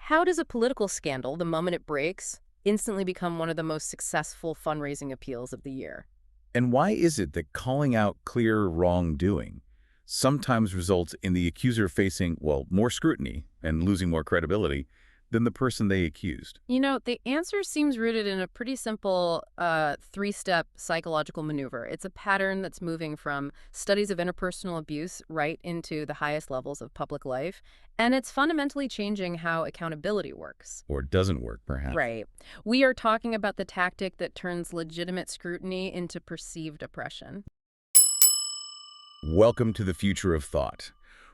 How does a political scandal, the moment it breaks, instantly become one of the most successful fundraising appeals of the year? And why is it that calling out clear wrongdoing sometimes results in the accuser facing, well, more scrutiny and losing more credibility than the person they accused? The answer seems rooted in a pretty simple three-step psychological maneuver. It's a pattern that's moving from studies of interpersonal abuse right into the highest levels of public life, and it's fundamentally changing how accountability works. Or doesn't work, perhaps? Right. We are talking about the tactic that turns legitimate scrutiny into perceived oppression. Welcome to the future of thought.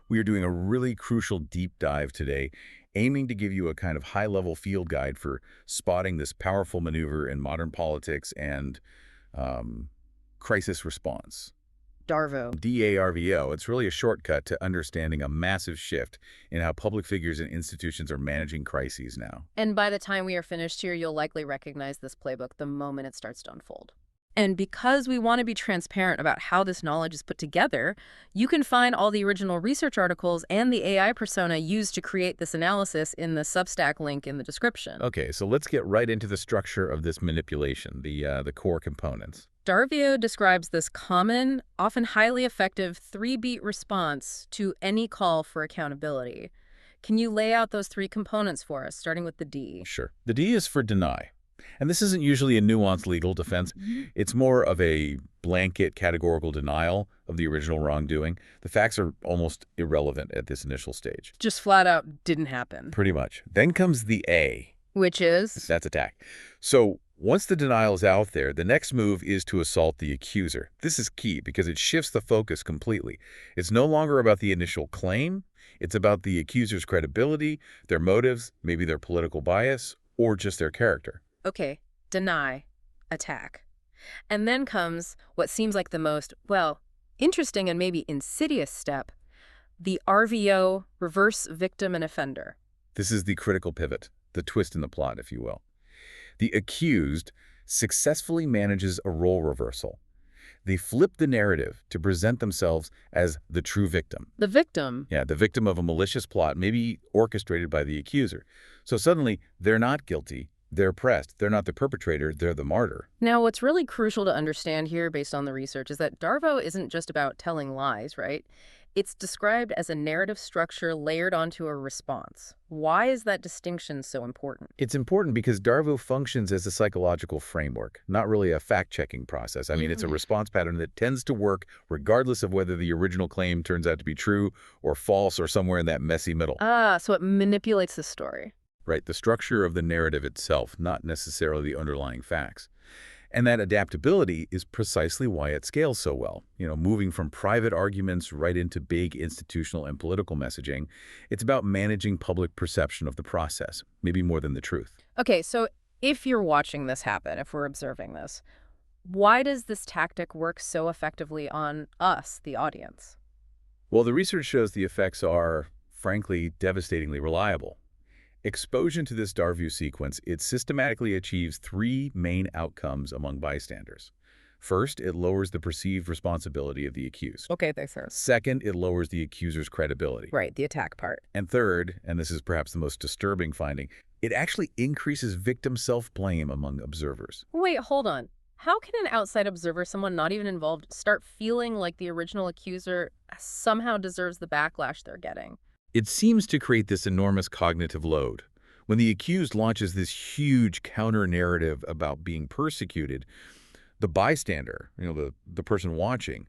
We are doing a really crucial deep dive today, aiming to give you a kind of high-level field guide for spotting this powerful maneuver in modern politics and crisis response. DARVO. DARVO, it's really a shortcut to understanding a massive shift in how public figures and institutions are managing crises now. And by the time we are finished here, you'll likely recognize this playbook the moment it starts to unfold. And because we want to be transparent about how this knowledge is put together, you can find all the original research articles and the AI persona used to create this analysis in the Substack link in the description. Okay, so let's get right into the structure of this manipulation, the core components. Darvio describes this common, often highly effective three-beat response to any call for accountability. Can you lay out those three components for us, starting with the D? Sure. The D is for deny. And this isn't usually a nuanced legal defense. It's more of a blanket categorical denial of the original wrongdoing. The facts are almost irrelevant at this initial stage. Just flat out didn't happen. Pretty much. Then comes the A. Which is? That's attack. So once the denial is out there, the next move is to assault the accuser. This is key because it shifts the focus completely. It's no longer about the initial claim. It's about the accuser's credibility, their motives, maybe their political bias, or just their character. Okay, deny, attack. And then comes what seems like the most, well, interesting and maybe insidious step, the RVO, reverse victim and offender. This is the critical pivot, the twist in the plot, if you will. The accused successfully manages a role reversal. They flip the narrative to present themselves as the true victim. The victim? Yeah, the victim of a malicious plot, maybe orchestrated by the accuser. So suddenly, they're not guilty. They're pressed. They're not the perpetrator. They're the martyr. Now, what's really crucial to understand here, based on the research, is that DARVO isn't just about telling lies, right? It's described as a narrative structure layered onto a response. Why is that distinction so important? It's important because DARVO functions as a psychological framework, not really a fact-checking process. I mean, it's a response pattern that tends to work regardless of whether the original claim turns out to be true or false or somewhere in that messy middle. So it manipulates the story. Right, the structure of the narrative itself, not necessarily the underlying facts. And that adaptability is precisely why it scales so well. Moving from private arguments right into big institutional and political messaging, it's about managing public perception of the process, maybe more than the truth. Okay, so if you're watching this happen, if we're observing this, why does this tactic work so effectively on us, the audience? Well, the research shows the effects are, frankly, devastatingly reliable. Exposure to this DARVO sequence, it systematically achieves three main outcomes among bystanders. First, it lowers the perceived responsibility of the accused. Okay, thanks, sir. Second, it lowers the accuser's credibility. Right, the attack part. And third, and this is perhaps the most disturbing finding, it actually increases victim self-blame among observers. Wait, hold on. How can an outside observer, someone not even involved, start feeling like the original accuser somehow deserves the backlash they're getting? It seems to create this enormous cognitive load. When the accused launches this huge counter-narrative about being persecuted, the bystander, the person watching,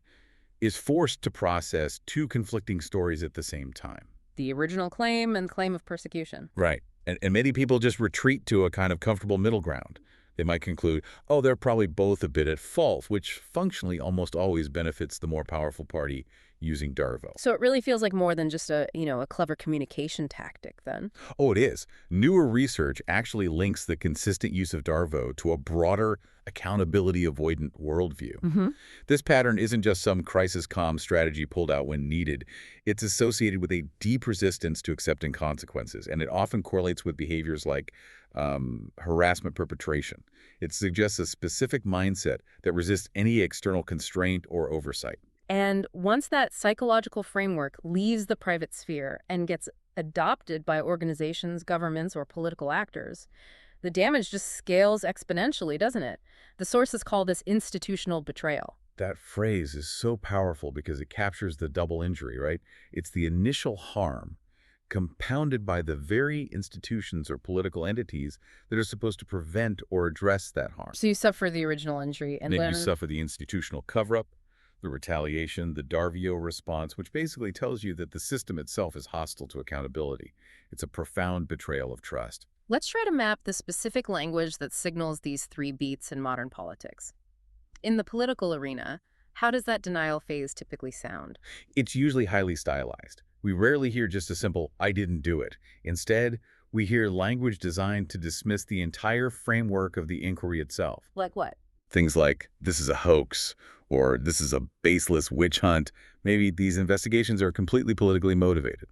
is forced to process two conflicting stories at the same time. The original claim and claim of persecution. Right. And many people just retreat to a kind of comfortable middle ground. They might conclude, oh, they're probably both a bit at fault, which functionally almost always benefits the more powerful party using DARVO. So it really feels like more than just a clever communication tactic then. Oh, it is. Newer research actually links the consistent use of DARVO to a broader accountability avoidant worldview. This pattern isn't just some crisis comm strategy pulled out when needed. It's associated with a deep resistance to accepting consequences, and it often correlates with behaviors like harassment perpetration. It suggests a specific mindset that resists any external constraint or oversight. And once that psychological framework leaves the private sphere and gets adopted by organizations, governments, or political actors, the damage just scales exponentially, doesn't it? The sources call this institutional betrayal. That phrase is so powerful because it captures the double injury, right? It's the initial harm compounded by the very institutions or political entities that are supposed to prevent or address that harm. So you suffer the original injury, and Then you then suffer the institutional cover-up, the retaliation, the DARVO response, which basically tells you that the system itself is hostile to accountability. It's a profound betrayal of trust. let's try to map the specific language that signals these three beats in modern politics. In the political arena, how does that denial phase typically sound? It's usually highly stylized. We rarely hear just a simple, "I didn't do it." Instead, we hear language designed to dismiss the entire framework of the inquiry itself. Like what? Things like, "This is a hoax," or "This is a baseless witch hunt." Maybe these investigations are completely politically motivated.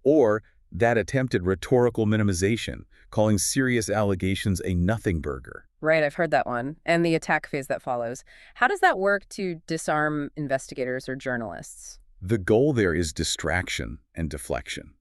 Or that attempted rhetorical minimization, calling serious allegations a Nothingburger. Right, I've heard that one. And the attack phase that follows. How does that work to disarm investigators or journalists? The goal there is distraction and deflection.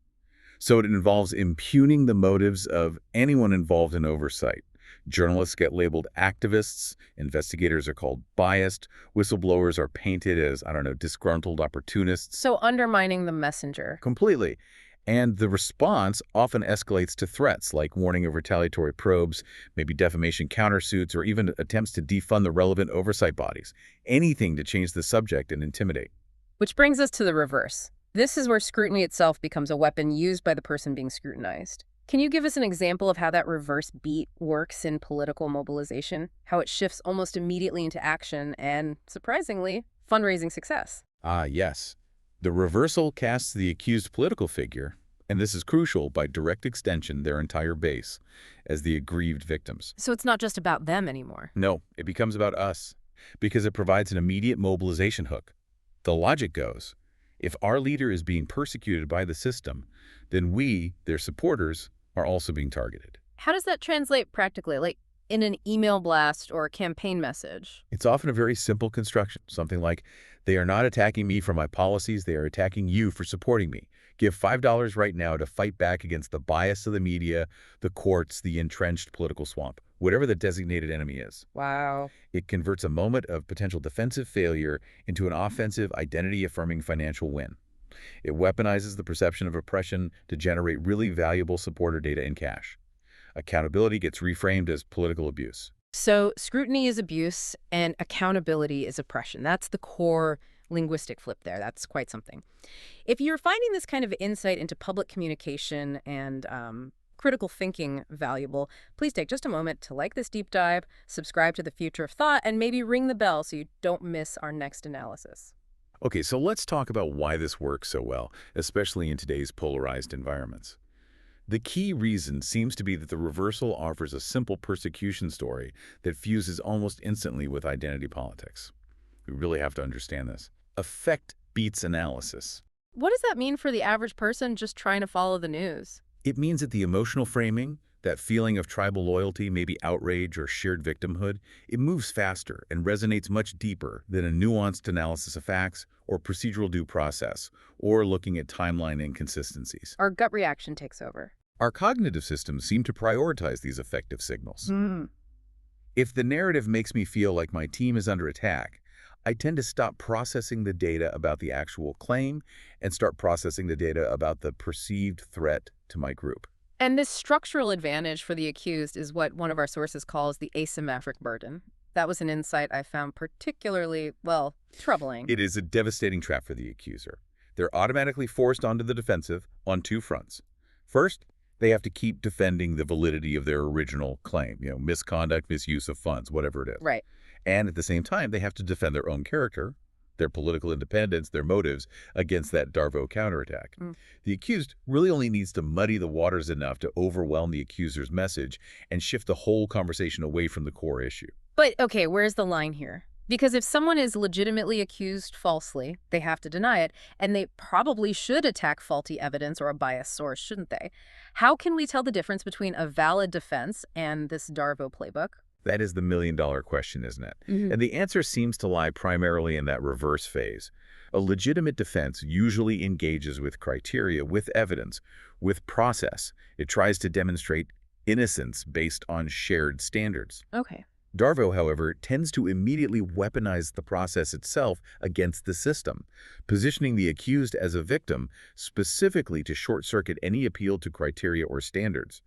So it involves impugning the motives of anyone involved in oversight. Journalists get labeled activists, investigators are called biased, whistleblowers are painted as, disgruntled opportunists. So undermining the messenger. Completely. And the response often escalates to threats like warning of retaliatory probes, maybe defamation countersuits, or even attempts to defund the relevant oversight bodies. Anything to change the subject and intimidate. Which brings us to the reverse. This is where scrutiny itself becomes a weapon used by the person being scrutinized. Can you give us an example of how that reverse beat works in political mobilization? How it shifts almost immediately into action and, surprisingly, fundraising success? Yes. The reversal casts the accused political figure, and this is crucial, by direct extension their entire base, as the aggrieved victims. So it's not just about them anymore. No, it becomes about us, because it provides an immediate mobilization hook. The logic goes, if our leader is being persecuted by the system, then we, their supporters, are also being targeted. How does that translate practically, like in an email blast or a campaign message? It's often a very simple construction, something like, "They are not attacking me for my policies, they are attacking you for supporting me. Give $5 right now to fight back against the bias of the media, the courts, the entrenched political swamp," whatever the designated enemy is. Wow. It converts a moment of potential defensive failure into an offensive, identity-affirming financial win. It weaponizes the perception of oppression to generate really valuable supporter data in cash. Accountability gets reframed as political abuse. So scrutiny is abuse and accountability is oppression. That's the core linguistic flip there. That's quite something. If you're finding this kind of insight into public communication and critical thinking valuable, please take just a moment to like this deep dive, subscribe to The Future of Thought, and maybe ring the bell so you don't miss our next analysis. Okay, so let's talk about why this works so well, especially in today's polarized environments. The key reason seems to be that the reversal offers a simple persecution story that fuses almost instantly with identity politics. We really have to understand this. Effect beats analysis. What does that mean for the average person just trying to follow the news? It means that the emotional framing, that feeling of tribal loyalty, maybe outrage or shared victimhood, it moves faster and resonates much deeper than a nuanced analysis of facts or procedural due process, or looking at timeline inconsistencies. Our gut reaction takes over. Our cognitive systems seem to prioritize these effective signals. If the narrative makes me feel like my team is under attack, I tend to stop processing the data about the actual claim and start processing the data about the perceived threat to my group. And this structural advantage for the accused is what one of our sources calls the asymmetric burden. That was an insight I found particularly, well, troubling. It is a devastating trap for the accuser. They're automatically forced onto the defensive on two fronts. First, they have to keep defending the validity of their original claim, misconduct, misuse of funds, whatever it is. Right. And at the same time, they have to defend their own character, their political independence, their motives against that DARVO counterattack. The accused really only needs to muddy the waters enough to overwhelm the accuser's message and shift the whole conversation away from the core issue. But, okay, where's the line here? Because if someone is legitimately accused falsely, they have to deny it, and they probably should attack faulty evidence or a biased source, shouldn't they? How can we tell the difference between a valid defense and this DARVO playbook? That is the million-dollar question, isn't it? Hmm. And the answer seems to lie primarily in that reverse phase. A legitimate defense usually engages with criteria, with evidence, with process. It tries to demonstrate innocence based on shared standards. Okay. DARVO, however, tends to immediately weaponize the process itself against the system, positioning the accused as a victim specifically to short-circuit any appeal to criteria or standards.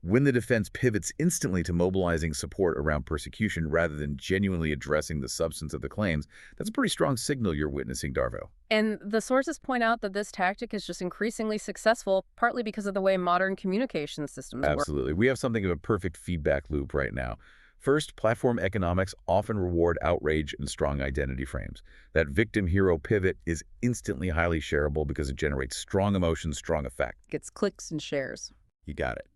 When the defense pivots instantly to mobilizing support around persecution rather than genuinely addressing the substance of the claims, that's a pretty strong signal you're witnessing, DARVO. And the sources point out that this tactic is just increasingly successful, partly because of the way modern communication systems work. Absolutely. We have something of a perfect feedback loop right now. First, platform economics often reward outrage and strong identity frames. That victim-hero pivot is instantly highly shareable because it generates strong emotion, strong effect. Gets clicks and shares. You got it.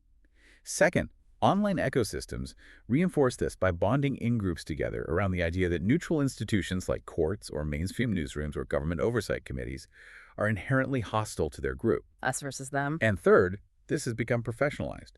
Second, online ecosystems reinforce this by bonding in-groups together around the idea that neutral institutions like courts or mainstream newsrooms or government oversight committees are inherently hostile to their group. Us versus them. And third, this has become professionalized.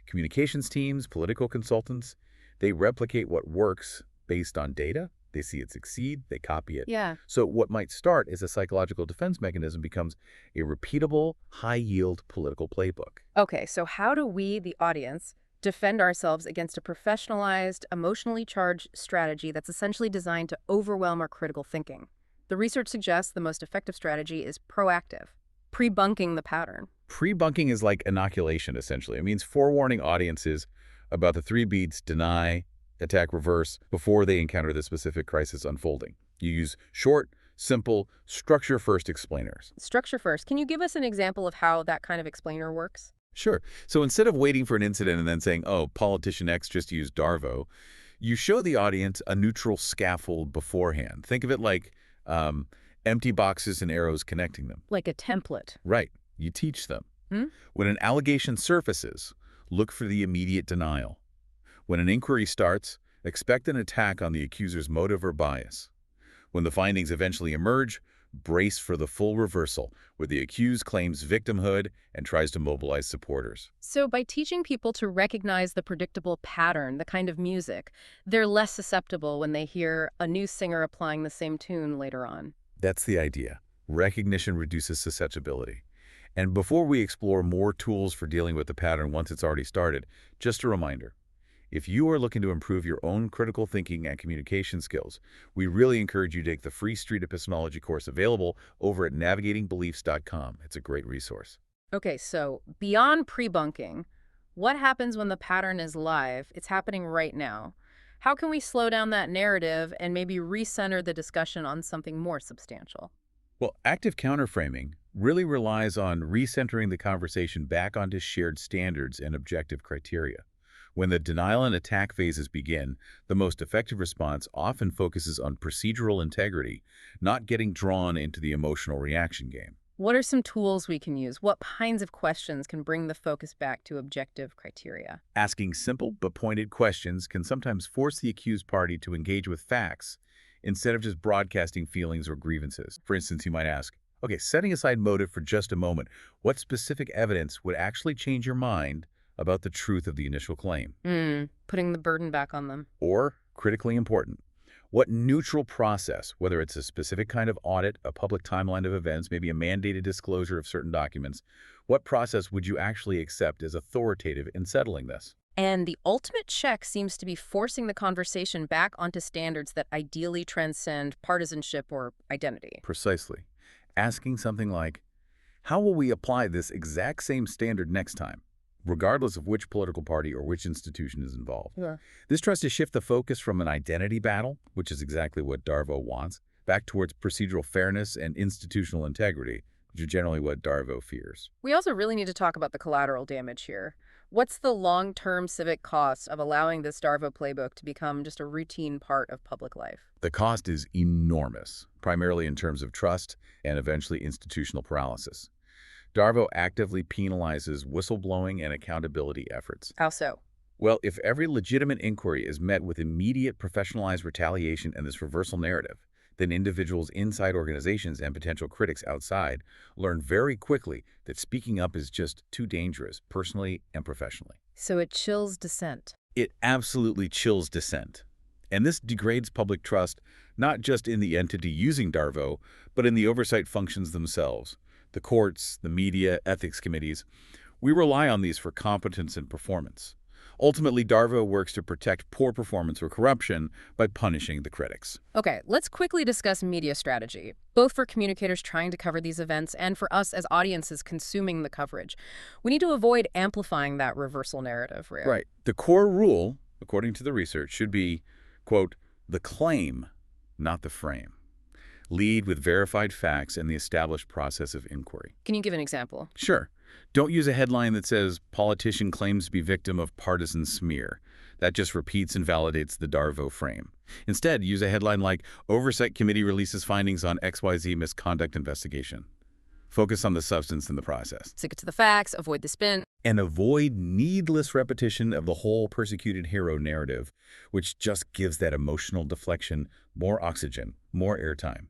Communications teams, political consultants, they replicate what works based on data. They see it succeed, they copy it. Yeah. So what might start as a psychological defense mechanism becomes a repeatable, high-yield political playbook. Okay, so how do we, the audience, defend ourselves against a professionalized, emotionally charged strategy that's essentially designed to overwhelm our critical thinking? The research suggests the most effective strategy is proactive, pre-bunking the pattern. Pre-bunking is like inoculation, essentially. It means forewarning audiences about the three beats: deny, attack, reverse, before they encounter the specific crisis unfolding. You use short, simple, structure-first explainers. Structure first. Can you give us an example of how that kind of explainer works? Sure. So instead of waiting for an incident and then saying, oh, politician X just used DARVO, you show the audience a neutral scaffold beforehand. Think of it like empty boxes and arrows connecting them. Like a template. Right. You teach them. Hmm? When an allegation surfaces, look for the immediate denial. When an inquiry starts, expect an attack on the accuser's motive or bias. When the findings eventually emerge, brace for the full reversal, where the accused claims victimhood and tries to mobilize supporters. So by teaching people to recognize the predictable pattern, the kind of music, they're less susceptible when they hear a new singer applying the same tune later on. That's the idea. Recognition reduces susceptibility. And before we explore more tools for dealing with the pattern once it's already started, just a reminder. If you are looking to improve your own critical thinking and communication skills, we really encourage you to take the free Street Epistemology course available over at navigatingbeliefs.com. It's a great resource. Okay, so beyond pre-bunking, what happens when the pattern is live? It's happening right now. How can we slow down that narrative and maybe recenter the discussion on something more substantial? Well, active counterframing really relies on recentering the conversation back onto shared standards and objective criteria. When the denial and attack phases begin, the most effective response often focuses on procedural integrity, not getting drawn into the emotional reaction game. What are some tools we can use? What kinds of questions can bring the focus back to objective criteria? Asking simple but pointed questions can sometimes force the accused party to engage with facts instead of just broadcasting feelings or grievances. For instance, you might ask, okay, setting aside motive for just a moment, what specific evidence would actually change your mind about the truth of the initial claim? Putting the burden back on them. Or, critically important, what neutral process, whether it's a specific kind of audit, a public timeline of events, maybe a mandated disclosure of certain documents, what process would you actually accept as authoritative in settling this? And the ultimate check seems to be forcing the conversation back onto standards that ideally transcend partisanship or identity. Precisely. Asking something like, how will we apply this exact same standard next time, regardless of which political party or which institution is involved? Yeah. This tries to shift the focus from an identity battle, which is exactly what DARVO wants, back towards procedural fairness and institutional integrity, which are generally what DARVO fears. We also really need to talk about the collateral damage here. What's the long-term civic cost of allowing this DARVO playbook to become just a routine part of public life? The cost is enormous, primarily in terms of trust and eventually institutional paralysis. DARVO actively penalizes whistleblowing and accountability efforts. How so? Well, if every legitimate inquiry is met with immediate professionalized retaliation and this reversal narrative, then individuals inside organizations and potential critics outside learn very quickly that speaking up is just too dangerous, personally and professionally. So it chills dissent. It absolutely chills dissent. And this degrades public trust, not just in the entity using DARVO, but in the oversight functions themselves. The courts, the media, ethics committees. We rely on these for competence and performance. Ultimately, DARVO works to protect poor performance or corruption by punishing the critics. Okay, let's quickly discuss media strategy, both for communicators trying to cover these events and for us as audiences consuming the coverage. We need to avoid amplifying that reversal narrative, Rhea. Right. The core rule, according to the research, should be, quote, the claim, not the frame. Lead with verified facts and the established process of inquiry. Can you give an example? Sure. Don't use a headline that says, politician claims to be victim of partisan smear. That just repeats and validates the DARVO frame. Instead, use a headline like, Oversight Committee releases findings on XYZ misconduct investigation. Focus on the substance and the process. Stick it to the facts, avoid the spin. And avoid needless repetition of the whole persecuted hero narrative, which just gives that emotional deflection more oxygen, more airtime.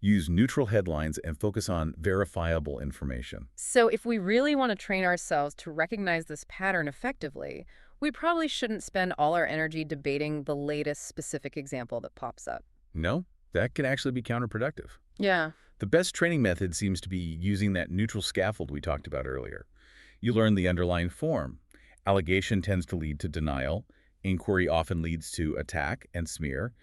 Use neutral headlines and focus on verifiable information. So if we really want to train ourselves to recognize this pattern effectively, we probably shouldn't spend all our energy debating the latest specific example that pops up. No, that can actually be counterproductive. Yeah. The best training method seems to be using that neutral scaffold we talked about earlier. You learn the underlying form. Allegation tends to lead to denial. Inquiry often leads to attack and smear.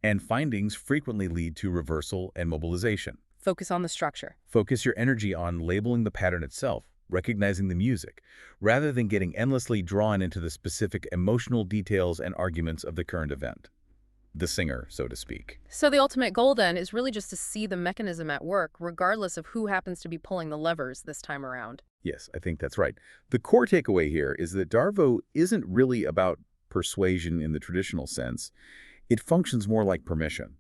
And findings frequently lead to reversal and mobilization. Focus on the structure. Focus your energy on labeling the pattern itself, recognizing the music, rather than getting endlessly drawn into the specific emotional details and arguments of the current event. The singer, so to speak. So the ultimate goal then is really just to see the mechanism at work, regardless of who happens to be pulling the levers this time around. Yes, I think that's right. The core takeaway here is that DARVO isn't really about persuasion in the traditional sense. It functions more like permission.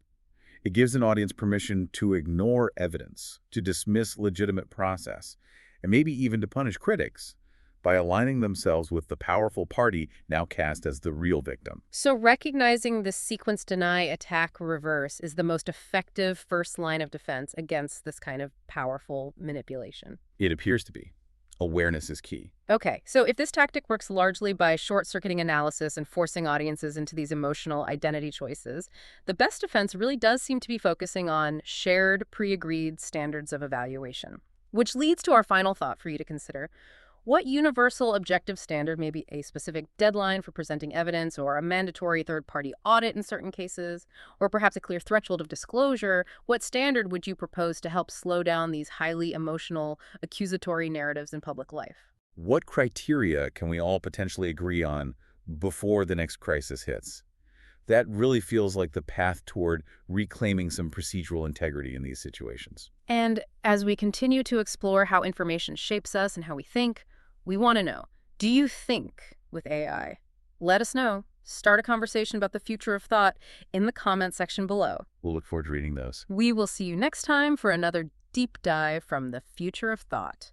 It gives an audience permission to ignore evidence, to dismiss legitimate process, and maybe even to punish critics by aligning themselves with the powerful party now cast as the real victim. So recognizing the sequence deny, attack, reverse is the most effective first line of defense against this kind of powerful manipulation. It appears to be. Awareness is key. Okay, so if this tactic works largely by short-circuiting analysis and forcing audiences into these emotional identity choices, the best defense really does seem to be focusing on shared, pre-agreed standards of evaluation. Which leads to our final thought for you to consider. What universal objective standard, maybe a specific deadline for presenting evidence or a mandatory third-party audit in certain cases, or perhaps a clear threshold of disclosure, what standard would you propose to help slow down these highly emotional, accusatory narratives in public life? What criteria can we all potentially agree on before the next crisis hits? That really feels like the path toward reclaiming some procedural integrity in these situations. And as we continue to explore how information shapes us and how we think, we want to know, do you think with AI? Let us know. Start a conversation about the future of thought in the comment section below. We'll look forward to reading those. We will see you next time for another deep dive from the future of thought.